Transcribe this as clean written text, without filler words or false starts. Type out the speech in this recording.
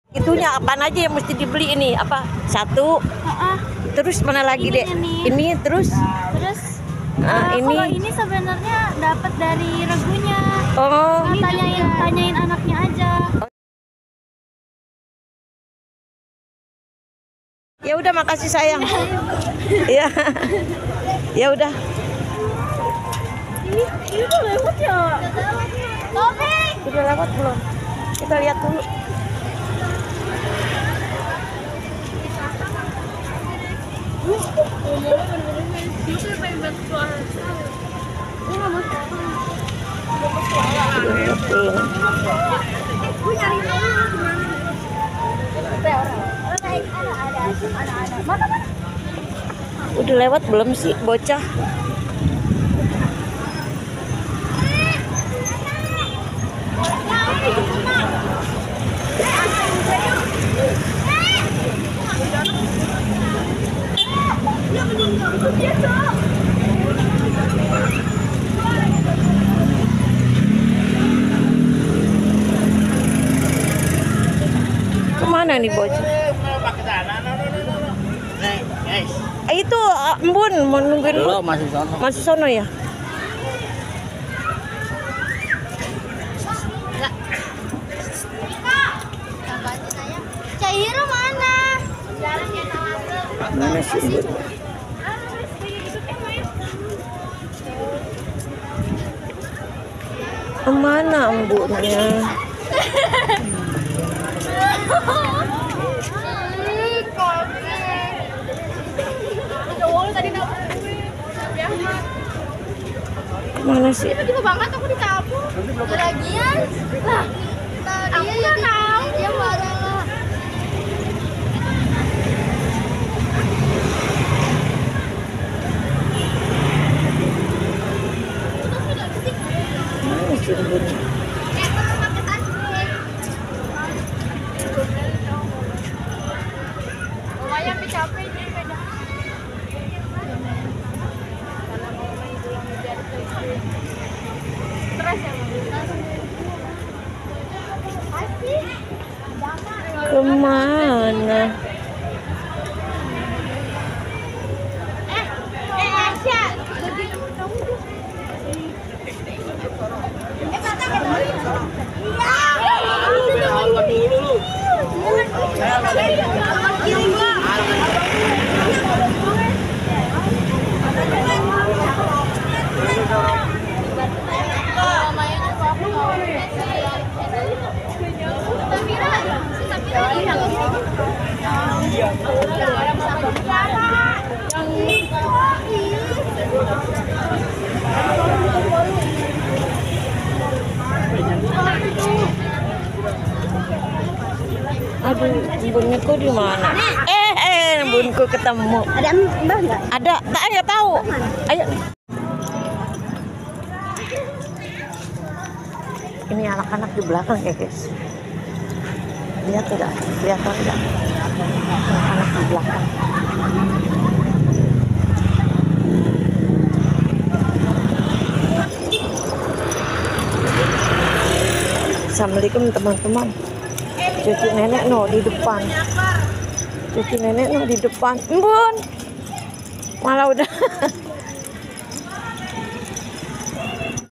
Itunya apaan aja yang mesti dibeli ini? Apa? Satu. Terus mana lagi deh? Ini terus. Ini ini. kalau ini sebenarnya dapat dari regunya. Oh. Tanyain anaknya aja. Ya udah, makasih sayang. Ya. Ya udah. Ini udah lewat ya. Udah lewat belum? Kita lihat dulu. Udah lewat belum sih bocah? Kemana nih bocah? Itu Embun mau nungguin. Belum, masih sono. Masih sono ya? Cairo mana? Mana sih Embun? Kemana Embunnya? Mana sih? Itu juga banget aku dikabur. Lagian lah. Aku udah tahu dia marah lah. Mana sih Embunnya? Lumayan capek dia beda. Stres ya. Kemana? Asya. Aduh, Embunnya kok di mana? Embunku ketemu. Ada mbak nggak? Ada, nggak tahu. Ayo. Ini anak-anak di belakang ya guys. Lihat tidak? Kelihatan tidak? Anak-anak di belakang. Assalamualaikum teman-teman. Cucu nenek di depan. Cucu nenek di depan. Embun. Malah udah